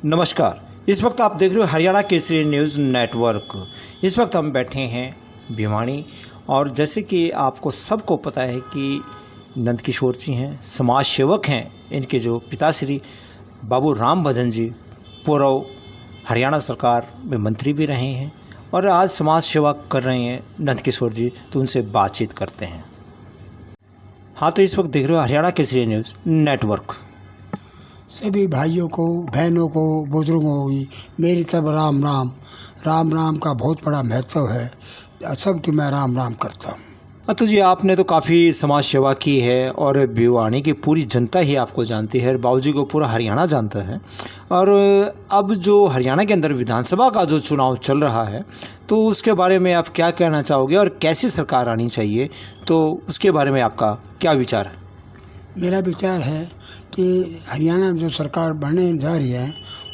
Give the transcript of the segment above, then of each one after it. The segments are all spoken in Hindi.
नमस्कार। इस वक्त आप देख रहे हो हरियाणा केसरी न्यूज़ नेटवर्क। इस वक्त हम बैठे हैं भिवानी और जैसे कि आपको सबको पता है कि नंद किशोर जी हैं, समाज सेवक हैं। इनके जो पिताश्री बाबू राम भजन जी पूर्व हरियाणा सरकार में मंत्री भी रहे हैं और आज समाज सेवा कर रहे हैं नंद किशोर जी, तो उनसे बातचीत करते हैं। हाँ, तो इस वक्त देख रहे हो हरियाणा केसरी न्यूज़ नेटवर्क। सभी भाइयों को, बहनों को, बुजुर्गों को भी मेरी तरफ राम राम। राम राम का बहुत बड़ा महत्व है, सबकी मैं राम राम करता हूँ। तो जी, आपने तो काफ़ी समाज सेवा की है और भिवानी की पूरी जनता ही आपको जानती है, बाबूजी को पूरा हरियाणा जानता है। और अब जो हरियाणा के अंदर विधानसभा का जो चुनाव चल रहा है, तो उसके बारे में आप क्या कहना चाहोगे और कैसी सरकार आनी चाहिए, तो उसके बारे में आपका क्या विचार है? मेरा विचार है कि हरियाणा में जो सरकार बनने जा रही है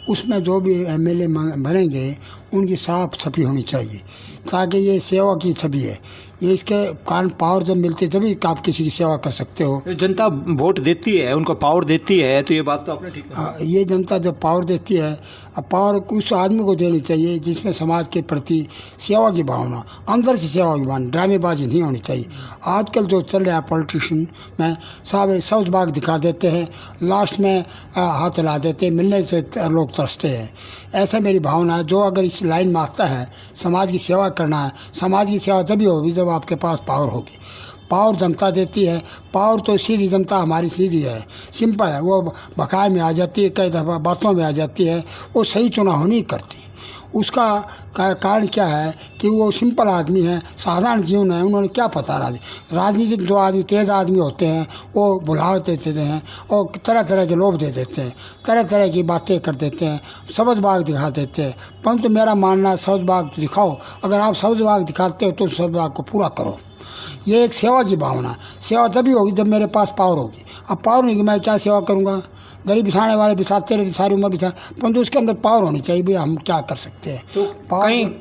उसमें जो भी एमएलए बनेंगे उनकी साफ छवि होनी चाहिए, ताकि ये सेवा की छवि है। ये इसके कारण पावर जब मिलती है तभी आप किसी की सेवा कर सकते हो। जनता वोट देती है, उनको पावर देती है, तो ये बात तो आपने ठीक कहा। ये जनता जब पावर देती है, अब पावर उस आदमी को देनी चाहिए जिसमें समाज के प्रति सेवा की भावना, अंदर से सेवा की भावना, ड्रामेबाजी नहीं होनी चाहिए। आजकल जो चल रहा है पॉलिटिशियन में, सब सौच बाग दिखा देते हैं, लास्ट में हाथ हिला देते हैं, मिलने से लोग तरसते हैं। ऐसा मेरी भावना है। जो अगर इस लाइन में आता है, समाज की सेवा करना है, समाज की सेवा तभी होगी जब आपके पास पावर होगी। पावर जनता देती है, पावर तो सीधी जनता हमारी सीधी है, सिंपल है। वो बकाए में आ जाती है, कई दफ़ा बातों में आ जाती है, वो सही चुनाव नहीं करती। उसका कारण क्या है कि वो सिंपल आदमी है, साधारण जीवन है, उन्होंने क्या पता। राजनीतिक जो आदमी तेज़ आदमी होते हैं वो बुलाव दे देते हैं और तरह तरह के लोभ दे देते हैं, तरह तरह की बातें कर देते हैं, सब्ज़ बाग दिखा देते हैं। परंतु मेरा मानना है सब्ज़ बाग दिखाओ, अगर आप सब्ज़ बाग दिखाते हो तो सब्ज़ बाग को पूरा करो। ये एक सेवा की भावना, सेवा तभी होगी जब मेरे पास पावर होगी। अब पावर नहीं कि मैं क्या सेवा करूँगा, गरीब बिछाने वाले बिछाते रहते सारी उम्र बिछा, परंतु उसके अंदर पावर होनी चाहिए। भाई हम क्या कर सकते हैं। तो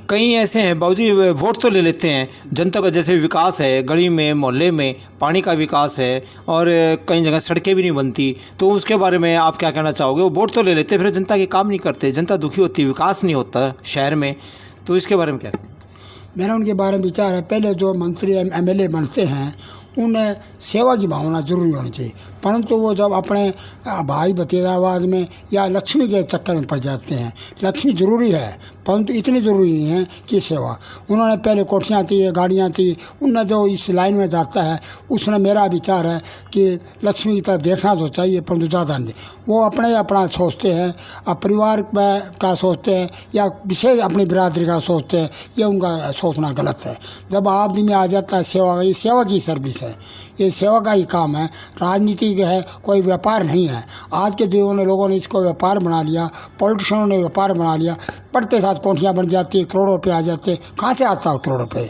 कई ऐसे हैं बाबूजी, वोट तो ले लेते हैं, जनता का जैसे विकास है, गली में मोहल्ले में पानी का विकास है और कई जगह सड़कें भी नहीं बनती, तो उसके बारे में आप क्या कहना चाहोगे? वो वोट तो ले लेते हैं, फिर जनता के काम नहीं करते, जनता दुखी होती है, विकास नहीं होता शहर में, तो इसके बारे में क्या? मेरा उनके बारे में विचार है, पहले जो मंत्री एमएलए बनते हैं उन्हें सेवा की भावना जरूरी होनी चाहिए, परंतु वो जब अपने भाई भतीजावाद में या लक्ष्मी के चक्कर में पड़ जाते हैं। लक्ष्मी ज़रूरी है परंतु इतनी ज़रूरी नहीं है कि सेवा। उन्होंने पहले कोठियाँ चाहिए, गाड़ियाँ चाहिए। उनने जो इस लाइन में जाता है उसने, मेरा विचार है कि लक्ष्मी की तरफ देखना तो चाहिए परंतु ज़्यादा नहीं। वो अपने अपना सोचते हैं, अब परिवार का सोचते हैं या विशेष अपनी बिरादरी का सोचते हैं, ये उनका सोचना गलत है। जब आदमी में आ जाता है सेवा, ये सेवा की सर्विस है, ये सेवा का ही काम है, राजनीति है, कोई व्यापार नहीं है। आज के जीवन में लोगों ने इसको व्यापार बना लिया, पॉलिटिशियनों ने व्यापार बना लिया, पढ़ते साथ कोठियाँ बन जाती है, करोड़ों रुपये आ जाते हैं। कहाँ से आता है करोड़ों रुपये?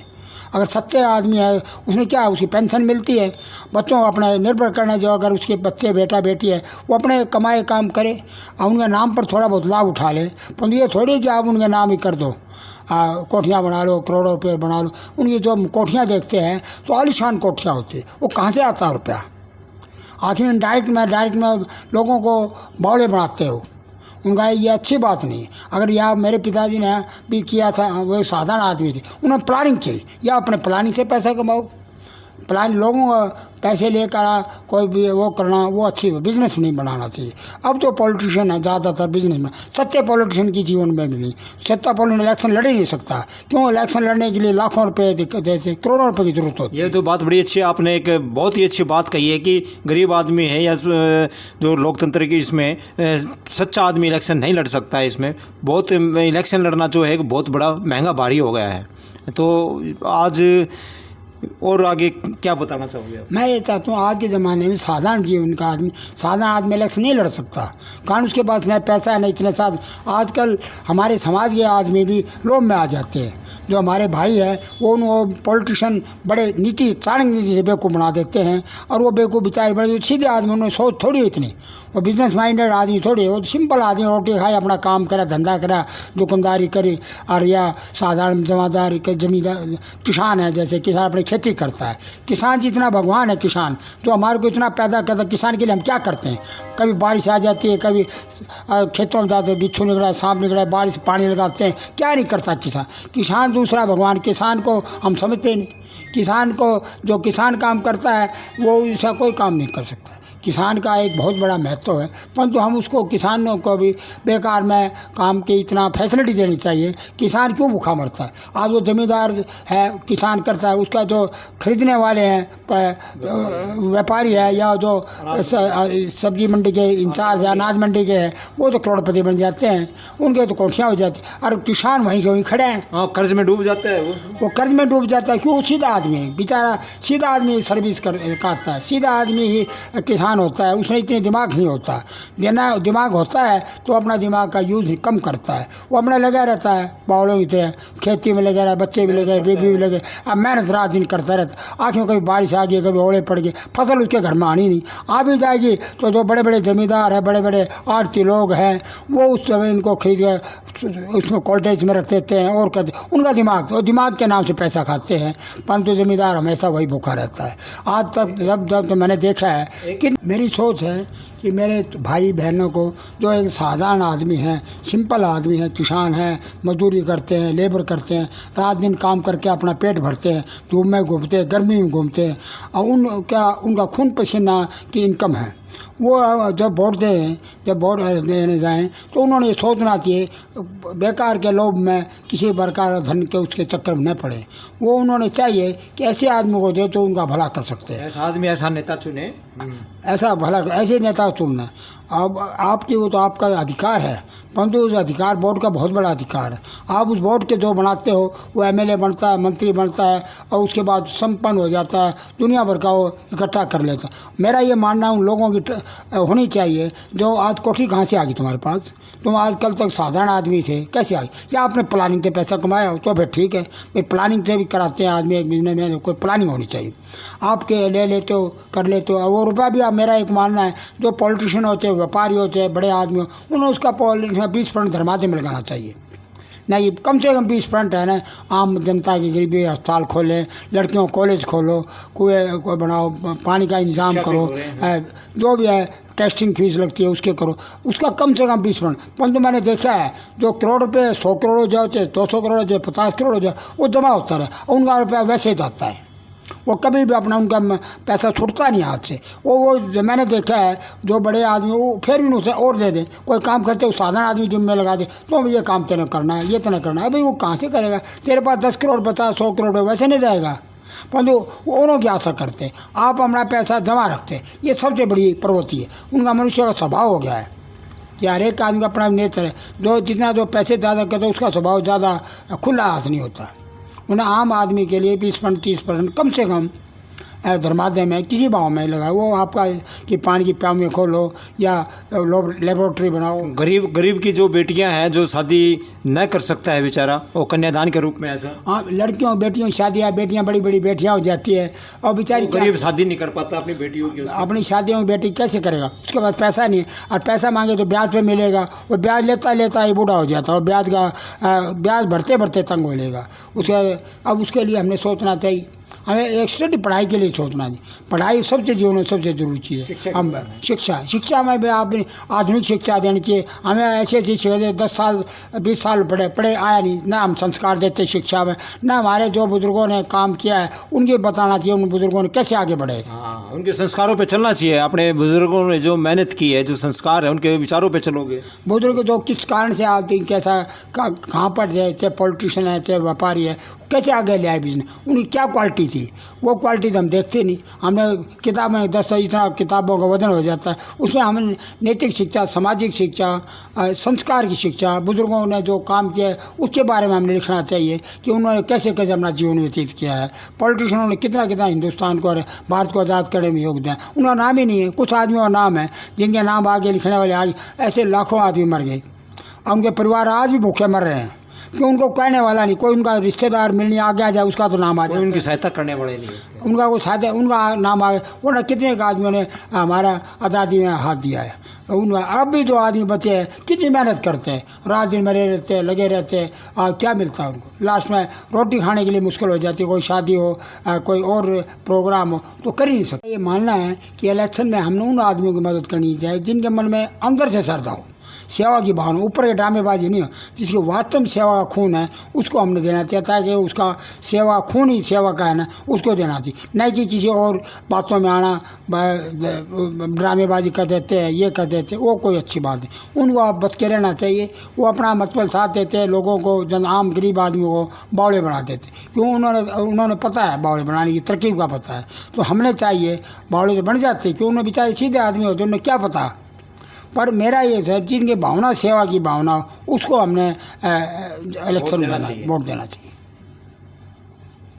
अगर सच्चे आदमी है उसने क्या, उसकी पेंशन मिलती है, बच्चों को अपना निर्भर करना, जो अगर उसके बच्चे बेटा बेटी है वो अपने कमाए काम करे, उनके नाम पर थोड़ा बहुत लाभ उठा ले। परंतु ये थोड़ी कि आप उनके नाम ही कर दो, कोठियाँ बना लो, करोड़ों रुपये बना लो। उनकी जो कोठियाँ देखते हैं तो आलीशान कोठियाँ होती है, वो कहाँ से आता है रुपया? आखिर डायरेक्ट में लोगों को बौले बनाते हो। उनका ये अच्छी बात नहीं है। अगर यह मेरे पिताजी ने भी किया था, वो साधारण आदमी थे, उन्होंने प्लानिंग की, या अपने प्लानिंग से पैसा कमाओ। प्लान लोगों को पैसे लेकर कोई भी वो करना, वो अच्छी बिजनेस नहीं बनाना चाहिए। अब जो पॉलिटिशियन है ज़्यादातर बिजनेसमैन, सच्चे पॉलिटिशियन की जीवन में भी नहीं। सच्चा पॉलिटिशियन इलेक्शन लड़ ही नहीं सकता। क्यों? इलेक्शन लड़ने के लिए लाखों रुपए देते, करोड़ों रुपए की जरूरत होती है। ये तो बात बड़ी अच्छी, आपने एक बहुत ही अच्छी बात कही है कि गरीब आदमी है या जो लोकतंत्र की इसमें सच्चा आदमी इलेक्शन नहीं लड़ सकता है। इसमें बहुत इलेक्शन लड़ना जो है बहुत बड़ा महंगा भारी हो गया है। तो आज और आगे क्या बताना चाहोगे आप? मैं ये चाहता हूँ आज के ज़माने में साधारण जीवन का आदमी, साधारण आदमी इलेक्शन नहीं लड़ सकता, कारण उसके पास न पैसा है न इतने साथ। आजकल हमारे समाज के आदमी भी लोभ में आ जाते हैं। जो हमारे भाई है वो पॉलिटिशियन बड़े नीति, चाणक्य नीति से बेवकूफ़ बना देते हैं, और वो बेवकूफ़ बेचारे बड़े सीधे आदमी, उन्होंने सोच थोड़ी है इतनी, वो बिजनेस माइंडेड आदमी थोड़ी है। वो सिंपल आदमी, रोटी खाए, अपना काम करे, धंधा करे, दुकानदारी करे, और या साधारण जमादारी के जमींदार किसान है, जैसे किसान अपनी खेती करता है। किसान जितना भगवान है किसान, जो हमारे को इतना पैदा करता है, किसान के लिए हम क्या करते हैं। कभी बारिश आ जाती है, कभी खेतों में जाते हैं, बिच्छू निकला, सांप निकला, बारिश पानी लगाते हैं, क्या नहीं करता किसान। किसान दूसरा भगवान, किसान को हम समझते ही नहीं। किसान को, जो किसान काम करता है वो ऐसा कोई काम नहीं कर सकता। किसान का एक बहुत बड़ा महत्व है, परंतु हम उसको, किसानों को भी बेकार में काम की इतना फैसिलिटी देनी चाहिए। किसान क्यों भूखा मरता है। आज वो ज़मींदार है, किसान करता है, उसका जो खरीदने वाले हैं व्यापारी है, या जो सब्जी मंडी के इंचार्ज या अनाज मंडी के हैं, वो तो करोड़पति बन जाते हैं, उनके तो कोठियाँ हो जाती हैं, और किसान वहीं के वहीं खड़े हैं। कर्ज में डूब जाता है वो कर्ज में डूब जाता है। क्यों। सीधा आदमी बेचारा, सीधा आदमी सर्विस करता है, सीधा आदमी ही किसान होता है। उसमें इतनी दिमाग नहीं होता। दिमाग होता है तो अपना दिमाग का यूज़ कम करता है। वो अपना लगा रहता है बावलों की तरह, खेती में लगा रहा, बच्चे भी लगे, बीबी भी लगे, अब मेहनत रात दिन करता रहता। आँखों कभी बारिश आ गई, कभी ओले पड़ गए, फसल उसके घर में आनी नहीं, आ भी जाएगी तो जो बड़े बड़े ज़मींदार हैं, बड़े बड़े आड़ती लोग हैं, वो उस समय इनको खरीद के उसमें कॉल्टेज में रख देते हैं और कहते, उनका दिमाग के नाम से पैसा खाते हैं, परंतु ज़मींदार हमेशा वही भूखा रहता है। आज तक जब तो मैंने देखा है कि मेरी सोच है कि मेरे भाई बहनों को, जो एक साधारण आदमी हैं, सिंपल आदमी हैं, किसान हैं, मजदूरी करते हैं, लेबर करते हैं, रात दिन काम करके अपना पेट भरते हैं, धूप में घूमते हैं, गर्मी में घूमते हैं, और उनका खून पसीना की इनकम है। वो जब वोट देने जाएं तो उन्होंने ये सोचना चाहिए, बेकार के लोभ में किसी प्रकार धन के उसके चक्कर में न पड़े। वो उन्होंने चाहिए कि ऐसे आदमी को दे तो उनका भला कर सकते हैं। ऐसा आदमी, ऐसा नेता चुने, ऐसे नेता चुनना। अब आपकी, वो तो आपका अधिकार है, परंतु उस अधिकार, वोट का बहुत बड़ा अधिकार है। आप उस वोट के जो बनाते हो, वो एमएलए बनता है, मंत्री बनता है, और उसके बाद संपन्न हो जाता है, दुनिया भर का वो इकट्ठा कर लेता है। मेरा ये मानना उन लोगों की होनी चाहिए जो, आज कोठी कहाँ से आ गई तुम्हारे पास, तुम आज कल तक साधारण आदमी थे, कैसे आ गए। या आपने प्लानिंग से पैसा कमाया हो तो फिर ठीक है, भाई प्लानिंग से भी कराते हैं आदमी, एक बिजनेस में कोई प्लानिंग होनी चाहिए। आपके ले लेते हो, कर लेते हो, और वो रुपया भी, आप, मेरा एक मानना है, जो पॉलिटिशियन होते हैं, व्यापारी होते हैं, बड़े आदमी हो, उन्हें उसका 20% धर्मादे में लगाना चाहिए। नहीं, कम से कम 20% है ना, आम जनता की गरीबी अस्पताल खोलें, लड़कियों कॉलेज खोलो, कुएं को बनाओ, पानी का इंतजाम करो, जो भी है टेस्टिंग फीस लगती है उसके करो, उसका कम से कम 20%। परंतु मैंने देखा है जो करोड़ रुपये, 100 करोड़ हो जाए, 200 करोड़ हो जाए, 50 करोड़ हो जाए, वो जमा होता रहे, उनका रुपया वैसे ही जाता है, वो कभी भी अपना, उनका पैसा छूटता नहीं हाथ से। वो मैंने देखा है, जो बड़े आदमी वो फिर भी उसे और दे दें, कोई काम करते वो साधारण आदमी जिम्मे लगा दे, तो ये काम तेने करना है, ये तेने करना है, भाई वो कहाँ से करेगा। तेरे पास 10 करोड़ 50 100 करोड़ वैसे नहीं जाएगा, परंतु वो उन्हों की आशा करते, आप अपना पैसा जमा रखते, ये सबसे बड़ी प्रवृत्ति है। उनका मनुष्य का स्वभाव हो गया है कि हर एक आदमी का अपना नेचर है, जो जितना जो पैसे ज़्यादा करते उसका स्वभाव ज़्यादा खुला हाथ नहीं होता। उन्हें आम आदमी के लिए 20% 30% कम से कम धर्मादय में किसी भाव में लगा, वो आपका कि पानी की प्याऊ में खोलो या लेबोरेटरी बनाओ। गरीब की जो बेटियां हैं, जो शादी न कर सकता है बेचारा, वो कन्यादान के रूप में ऐसा, हाँ, लड़कियों बेटियों की शादियाँ, बेटियाँ बड़ी बड़ी बेटियाँ हो जाती है, और बेचारी गरीब शादी नहीं कर पाता अपनी बेटियों की, अपनी शादियों में बेटी कैसे करेगा, उसके पास पैसा नहीं है, और पैसा मांगे तो ब्याज पे मिलेगा, वो ब्याज लेता ही बूढ़ा हो जाता है, और ब्याज भरते भरते तंग हो लेगा उसके। अब उसके लिए हमने सोचना चाहिए, हमें एक स्टडी पढ़ाई के लिए सोचना चाहिए। पढ़ाई सबसे जीवन में सबसे जरूरी चीज़ है। हम शिक्षा में भी आप आधुनिक शिक्षा देनी चाहिए। हमें ऐसी शिक्षा दे, 10 साल 20 साल पढ़े आया नहीं, ना हम संस्कार देते शिक्षा में, ना हमारे जो बुजुर्गों ने काम किया है उनके बताना चाहिए, उन बुजुर्गों ने कैसे आगे बढ़े। हाँ, उनके संस्कारों पे चलना चाहिए। अपने बुजुर्गों ने जो मेहनत की है, जो संस्कार है, उनके विचारों पे चलोगे। बुजुर्ग जो किस कारण से आते हैं, कैसा कहाँ पर है, चाहे पॉलिटिशियन है, चाहे व्यापारी है, कैसे आगे ले आए बिजनेस, उनकी क्या क्वालिटी थी, वो क्वालिटी तो हम देखते नहीं। हमने किताब में 10 इतना किताबों का वजन हो जाता है, उसमें हमें नैतिक शिक्षा, सामाजिक शिक्षा, संस्कार की शिक्षा, बुजुर्गों ने जो काम किया है उसके बारे में हमें लिखना चाहिए कि उन्होंने कैसे कैसे अपना जीवन व्यतीत किया है। पॉलिटिशियनों ने कितना कितना हिंदुस्तान को और भारत को आज़ाद करने में योगदान, उनका नाम ही नहीं है। कुछ आदमियों का नाम है जिनके नाम आगे लिखने वाले आज ऐसे लाखों आदमी मर गए, और उनके परिवार आज भी भूखे मर रहे हैं, कि उनको कहने वाला नहीं, कोई उनका रिश्तेदार मिलने आगे आ जाए उसका तो नाम आ जाए, उनकी सहायता करने वाले नहीं, उनका कोई सहायता, उनका नाम आ गया। वरना कितने आदमियों ने हमारा आज़ादी में हाथ दिया है, उन अब भी जो आदमी बचे हैं कितनी मेहनत करते हैं, रात दिन मरे रहते हैं, लगे रहते हैं, क्या मिलता है उनको? लास्ट में रोटी खाने के लिए मुश्किल हो जाती है। कोई शादी हो, कोई और प्रोग्राम हो तो कर ही नहीं सकते। ये मानना है कि इलेक्शन में हमने उन आदमियों की मदद करनी चाहिए जिनके मन में अंदर से श्रद्धा हो, सेवा की भावना, ऊपर के ड्रामेबाजी नहीं हो। जिसकी वास्तव में सेवा का खून है उसको हमने देना चाहिए, ताकि उसका सेवा खून ही सेवा का है ना, उसको देना चाहिए। नहीं कि किसी और बातों में आना, ड्रामेबाजी कर देते हैं, ये कर देते हैं, वो कोई अच्छी बात नहीं। उनको आप बच के रहना चाहिए। वो अपना मतलब साथ देते हैं, लोगों को, जन आम गरीब आदमियों को बावड़े बना देते। क्यों? उन्होंने पता है बावड़े बनाने की तरकीब का पता है। तो हमने चाहिए बावड़े तो बन जाते, क्यों? उन्हें बेचारे सीधे आदमी होते, उन्हें क्या पता। पर मेरा ये है जिनकी भावना सेवा की भावना, उसको हमने इलेक्शन में वोट देना चाहिए।